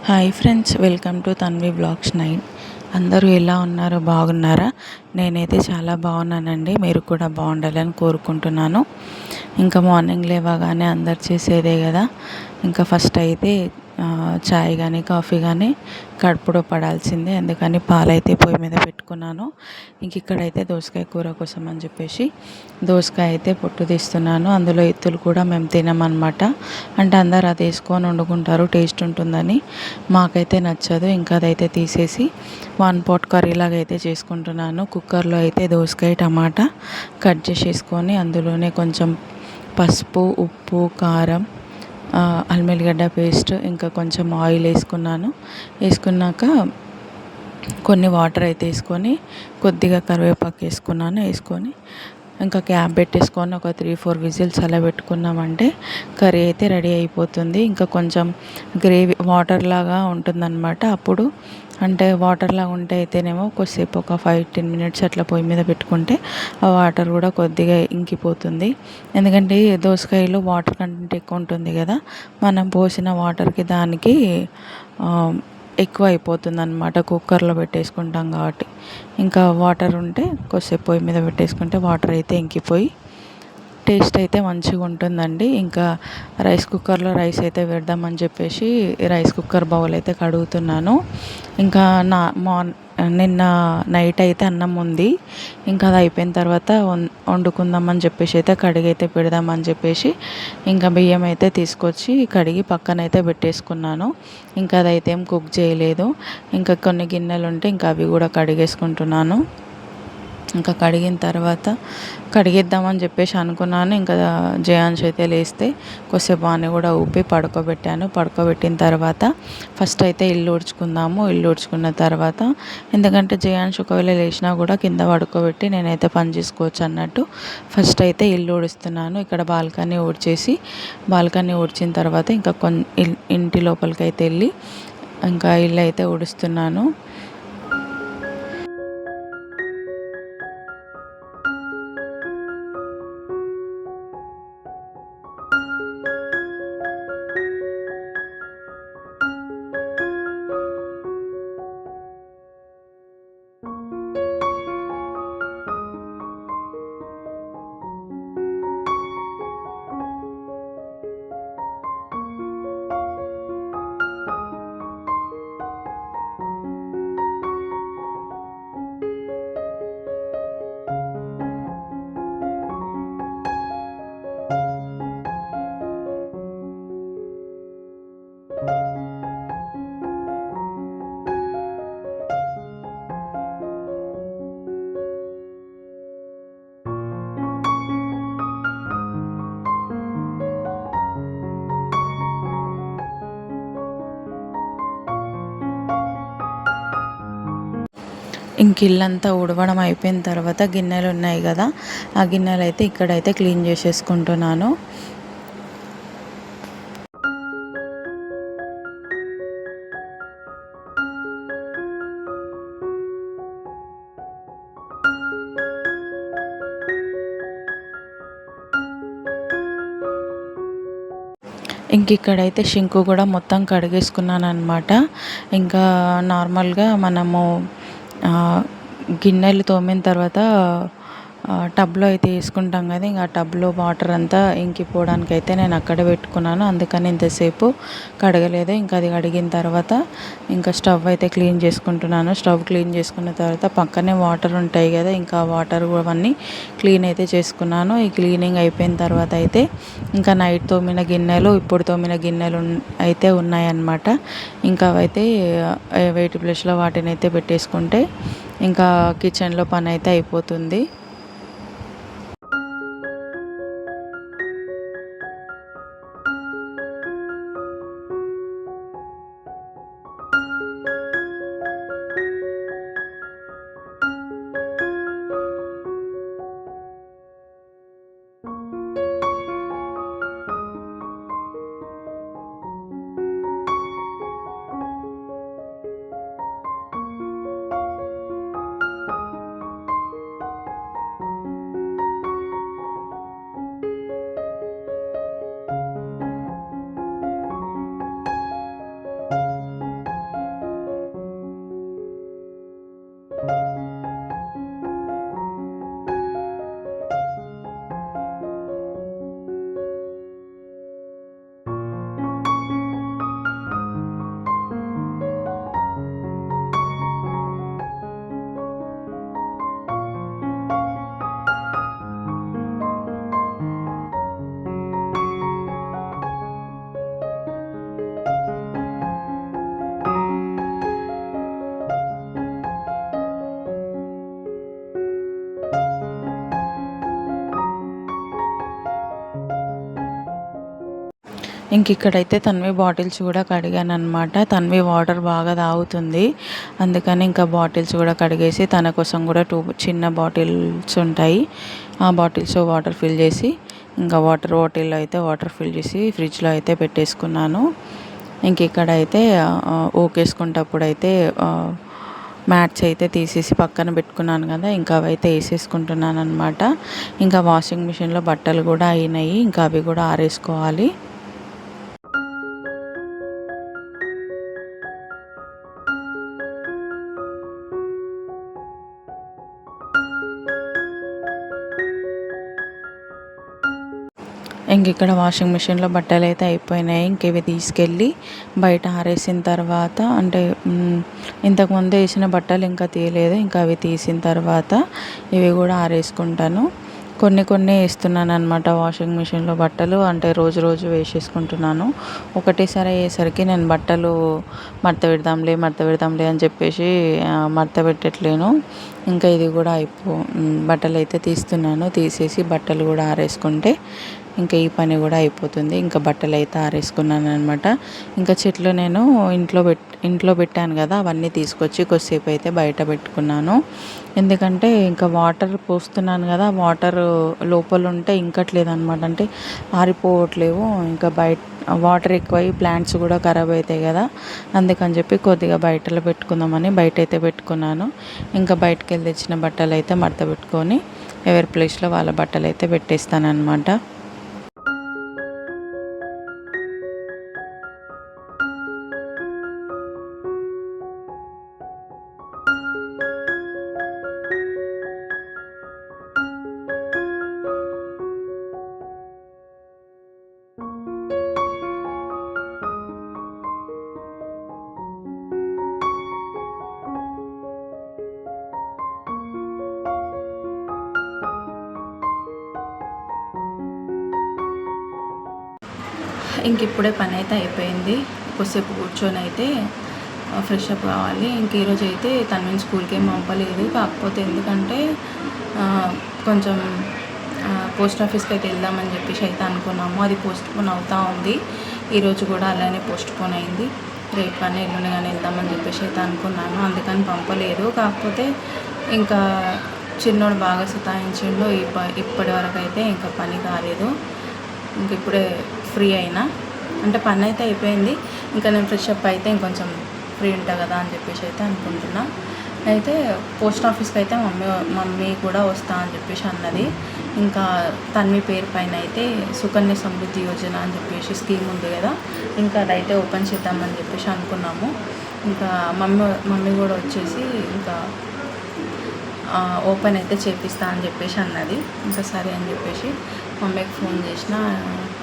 Hi friends, welcome to Tanvi blogs 9. అందరూ ఎలా ఉన్నారో బాగున్నారా? నేనైతే చాలా బాగున్నానండి. మీరు కూడా బాగుండాలని కోరుకుంటున్నాను. ఇంకా మార్నింగ్ లేవగానే అందరు చేసేదే కదా. ఇంకా ఫస్ట్ అయితే చాయ్ కానీ కాఫీ కానీ కడుపులో పడాల్సిందే. అందుకని పాలైతే పొయ్యి మీద పెట్టుకున్నాను. ఇంక ఇక్కడైతే దోసకాయ కూర కోసం అని చెప్పేసి దోసకాయ అయితే పొట్టు తీస్తున్నాను. అందులో ఎత్తులు కూడా మేము తినమన్నమాట. అంటే అందరు అది వేసుకొని వండుకుంటారు, టేస్ట్ ఉంటుందని. మాకైతే నచ్చదు. ఇంకా అదైతే తీసేసి వన్ పాట్ కర్రీలాగా అయితే చేసుకుంటున్నాను. కుక్కర్లో అయితే దోసకాయ టమాటా కట్ చేసేసుకొని అందులోనే కొంచెం పసుపు, ఉప్పు, కారం, అల్లం వెల్లిగడ్డ పేస్ట్, ఇంకా కొంచెం ఆయిల్ వేసుకున్నాక కొన్ని వాటర్ అయితే వేసుకొని కొద్దిగా కరివేపాకు వేసుకొని ఇంకా క్యాప్ పెట్టేసుకొని ఒక 3-4 విజిల్స్ అలా పెట్టుకున్నామంటే కర్రీ అయితే రెడీ అయిపోతుంది. ఇంకా కొంచెం గ్రేవీ వాటర్ లాగా ఉంటుందన్నమాట. అప్పుడు అంటే వాటర్ లాగా ఉంటే అయితేనేమో కొద్దిసేపు ఒక 5-10 మినిట్స్ అట్లా పొయ్యి మీద పెట్టుకుంటే ఆ వాటర్ కూడా కొద్దిగా ఇంకిపోతుంది. ఎందుకంటే దోసకాయలో వాటర్ కంటెంట్ ఎక్కువ ఉంటుంది కదా. మనం పోసిన వాటర్కి దానికి ఎక్కువ అయిపోతుంది అన్నమాట. కుక్కర్లో పెట్టేసుకుంటాం కాబట్టి ఇంకా వాటర్ ఉంటే కొద్దిసేపు పొయ్యి మీద పెట్టేసుకుంటే వాటర్ అయితే ఇంకిపోయి టేస్ట్ అయితే మంచిగా ఉంటుందండి. ఇంకా రైస్ కుక్కర్లో రైస్ అయితే పెడదామని చెప్పేసి రైస్ కుక్కర్ బౌల్ అయితే కడుగుతున్నాను. ఇంకా నిన్న నైట్ అయితే అన్నం ఉంది. ఇంకా అది అయిపోయిన తర్వాత వండుకుందామని చెప్పేసి అయితే కడిగి అయితే పెడదామని చెప్పేసి ఇంకా బియ్యం అయితే తీసుకొచ్చి కడిగి పక్కనైతే పెట్టేసుకున్నాను. ఇంకా అదైతే ఏం కుక్ చేయలేదు. ఇంకా కొన్ని గిన్నెలు ఉంటే ఇంకా అవి కూడా కడిగేసుకుంటున్నాను. ఇంకా కడిగిన తర్వాత కడిగిద్దామని చెప్పేసి అనుకున్నాను. ఇంకా జయాంష్ అయితే లేస్తే కొద్దిసేపు వాడిని కూడా ఊపి పడుకోబెట్టిన తర్వాత ఫస్ట్ అయితే ఇల్లు ఊడ్చుకున్న తర్వాత, ఎందుకంటే జయాంష్ ఒకవేళ లేచినా కూడా కింద పడుకోబెట్టి నేనైతే పని చేసుకోవచ్చు అన్నట్టు ఫస్ట్ అయితే ఇల్లు ఊడుస్తున్నాను. ఇక్కడ బాల్కనీ ఊడ్చిన తర్వాత ఇంకా ఇంటి లోపలికి అయితే వెళ్ళి ఇంకా ఇల్లు అయితే ఊడుస్తున్నాను. ఇంక ఇల్లంతా ఊడవడం అయిపోయిన తర్వాత గిన్నెలు ఉన్నాయి కదా, ఆ గిన్నెలు అయితే ఇక్కడైతే క్లీన్ చేసేసుకుంటున్నాను. ఇంక ఇక్కడైతే షింకు కూడా మొత్తం కడిగేసుకున్నాను అనమాట. ఇంకా నార్మల్గా మనము గిన్నెలు తోమిన తర్వాత టబ్లో అయితే వేసుకుంటాం కదా. ఇంకా ఆ టబ్లో వాటర్ అంతా ఇంకిపోవడానికి అయితే నేను అక్కడ పెట్టుకున్నాను. అందుకని ఇంతసేపు కడగలేదు. ఇంకా అది కడిగిన తర్వాత ఇంకా స్టవ్ అయితే క్లీన్ చేసుకుంటున్నాను. స్టవ్ క్లీన్ చేసుకున్న తర్వాత పక్కనే వాటర్ ఉంటాయి కదా, ఇంకా వాటర్ అవన్నీ క్లీన్ అయితే చేసుకున్నాను. ఈ క్లీనింగ్ అయిపోయిన తర్వాత అయితే ఇంకా నైట్ తోమిన గిన్నెలు, ఇప్పుడు తోమిన గిన్నెలు అయితే ఉన్నాయన్నమాట. ఇంకా అవైతే వెయిట్ ప్లేస్లో వాటిని అయితే పెట్టేసుకుంటే ఇంకా కిచెన్లో పని అయితే అయిపోతుంది. ఇంక ఇక్కడైతే తన్వి బాటిల్స్ కూడా కడిగాను అనమాట. తన్వి వాటర్ బాగా తాగుతుంది, అందుకని ఇంకా బాటిల్స్ కూడా కడిగేసి తన కోసం కూడా 2 చిన్న బాటిల్స్ ఉంటాయి, ఆ బాటిల్స్ వాటర్ ఫిల్ చేసి ఇంకా వాటర్ బాటిల్లో అయితే వాటర్ ఫిల్ చేసి ఫ్రిడ్జ్లో అయితే పెట్టేసుకున్నాను. ఇంక ఇక్కడైతే ఊకేసుకుంటప్పుడు అయితే మ్యాట్స్ అయితే తీసేసి పక్కన పెట్టుకున్నాను కదా, ఇంకా అవి అయితే వేసేసుకుంటున్నాను అనమాట. ఇంకా వాషింగ్ మిషన్లో బట్టలు కూడా అయినాయి, ఇంకా అవి కూడా ఆరేసుకోవాలి. ఇంక ఇక్కడ వాషింగ్ మిషన్లో బట్టలు అయితే అయిపోయినాయి. ఇంక ఇవి తీసుకెళ్ళి బయట ఆరేసిన తర్వాత, అంటే ఇంతకుముందు వేసిన బట్టలు ఇంకా తీయలేదు, ఇంకా అవి తీసిన తర్వాత ఇవి కూడా ఆరేసుకుంటాను. కొన్ని వేస్తున్నాను అనమాట వాషింగ్ మిషన్లో బట్టలు, అంటే రోజు వేసేసుకుంటున్నాను. ఒకటేసారి అయ్యేసరికి నేను బట్టలు మడత పెడదాంలే అని చెప్పేసి మడత పెట్టట్లేను. ఇంకా ఇది కూడా బట్టలు అయితే తీస్తున్నాను, తీసేసి బట్టలు కూడా ఆరేసుకుంటే ఇంకా ఈ పని కూడా అయిపోతుంది. ఇంకా బట్టలు అయితే ఆరేసుకున్నాను అనమాట. ఇంకా చెట్లు నేను ఇంట్లో పెట్టాను కదా, అవన్నీ తీసుకొచ్చి కొద్దిసేపు అయితే బయట పెట్టుకున్నాను. ఎందుకంటే ఇంకా వాటర్ పోస్తున్నాను కదా, వాటర్ లోపల ఉంటే ఇంకట్లేదు అనమాట, అంటే ఆరిపోవట్లేవు. ఇంకా బయట వాటర్ ఎక్కువై ప్లాంట్స్ కూడా ఖరాబ్ అవుతాయి కదా, అందుకని చెప్పి కొద్దిగా బయటలో పెట్టుకుందామని బయట అయితే పెట్టుకున్నాను. ఇంకా బయటకు వెళ్ళి తెచ్చిన బట్టలు అయితే మడత పెట్టుకొని ఎవరి ప్లేస్లో వాళ్ళ బట్టలు అయితే పెట్టేస్తాను అనమాట. ఇంక ఇప్పుడే పని అయితే అయిపోయింది. కొద్దిసేపు కూర్చొని అయితే ఫ్రెష్ అప్ కావాలి. ఇంక ఈరోజు అయితే తనని స్కూల్కి ఏం పంపలేదు, కాకపోతే ఎందుకంటే కొంచెం పోస్ట్ ఆఫీస్కి అయితే వెళ్దామని చెప్పేసి అయితే అనుకున్నాము. అది పోస్ట్పోన్ అవుతూ ఉంది. ఈరోజు కూడా అలానే పోస్ట్పోన్ అయింది. రేపు కానీ ఎల్లుండి కానీ వెళ్దామని చెప్పేసి అయితే అనుకున్నాను, అందుకని పంపలేదు. కాకపోతే ఇంకా చిన్నోడు బాగా సతాయించిండు, ఇప్పటి వరకు అయితే ఇంకా పని కాలేదు. ఇంక ఇప్పుడే ఫ్రీ అయినా, అంటే పని అయితే అయిపోయింది. ఇంకా నేను ఫ్రెష్ అప్ అయితే ఇంకొంచెం ఫ్రీ ఉంటా కదా అని చెప్పేసి అయితే అనుకుంటున్నా. అయితే పోస్ట్ ఆఫీస్కి అయితే మమ్మీ కూడా వస్తా అని చెప్పేసి అన్నది. ఇంకా తన్వి పేరు పైన అయితే సుకన్య సమృద్ధి యోజన అని చెప్పేసి స్కీమ్ ఉంది కదా, ఇంకా అదైతే ఓపెన్ చేద్దామని చెప్పేసి అనుకున్నాము. ఇంకా మమ్మీ కూడా వచ్చేసి ఇంకా ఓపెన్ అయితే చేపిస్తా అని చెప్పేసి అన్నది. ఇంకా సరే అని చెప్పేసి మమ్మీకి ఫోన్ చేసిన,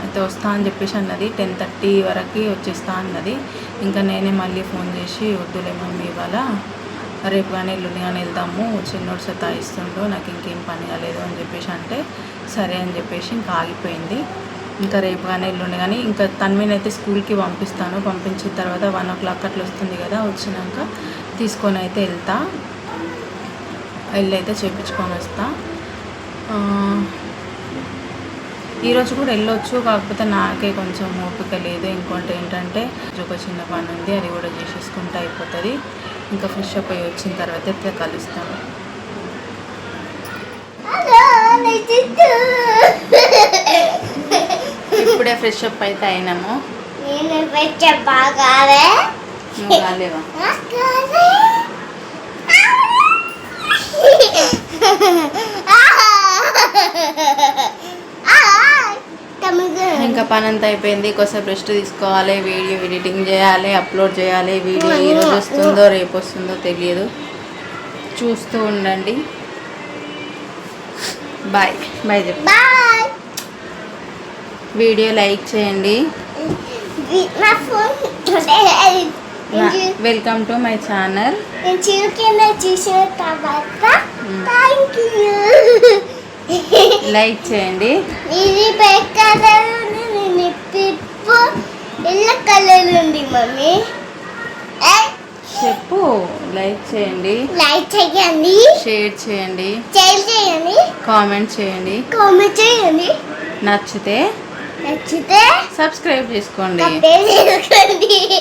అయితే వస్తా అని చెప్పేసి అన్నది. 10:30 వరకు వచ్చేస్తా అన్నది. ఇంకా నేనే మళ్ళీ ఫోన్ చేసి వద్దులే మమ్మీ ఇవాళ, రేపు కానీ ఎల్లుండి కానీ వెళ్దాము, చిన్నోడు సతాయిస్తుండో, నాకు ఇంకేం పని కాలేదు అని చెప్పేసి అంటే సరే అని చెప్పేసి ఇంకా ఆగిపోయింది. ఇంకా రేపు కానీ ఎల్లుండి కానీ ఇంకా తన్వినైతే స్కూల్కి పంపిస్తాను. పంపించిన తర్వాత 1 o'clock అట్లా వస్తుంది కదా, వచ్చినాక తీసుకొని అయితే వెళ్ళి అయితే చేయించుకొని వస్తా. ఈరోజు కూడా వెళ్ళొచ్చు, కాకపోతే నాకే కొంచెం ఓపిక లేదు. ఇంకోటి ఏంటంటే ఒక చిన్న పని ఉంది, అది కూడా చేసేసుకుంటే అయిపోతుంది. ఇంకా ఫ్రెష్ అప్ అయ్యి వచ్చిన తర్వాత అయితే కలుస్తాను. ఇప్పుడే ఫ్రెష్ అప్ అయితే అయినాము. కాలేవా? ఇంకా పని అంతా అయిపోయింది. కొంచెం రెస్ట్ తీసుకోవాలి, వీడియో ఎడిటింగ్ చేయాలి, అప్లోడ్ చేయాలి. వీడియో ఈరోజు వస్తుందో రేపు వస్తుందో తెలియదు, చూస్తూ ఉండండి. బాయ్ బాయ్ చెప్పు. వీడియో లైక్ చేయండి. Welcome to my channel. Like చేయండి. ఇది ఎల్లో కలర్ ఉంది మమ్మీ, చెప్పు. లైక్ చేయండి, షేర్ చేయండి, కామెంట్ చేయండి. నచ్చితే నచ్చితే సబ్స్క్రైబ్ చేసుకోండి. సబ్స్క్రైబ్ చేసుకోండి.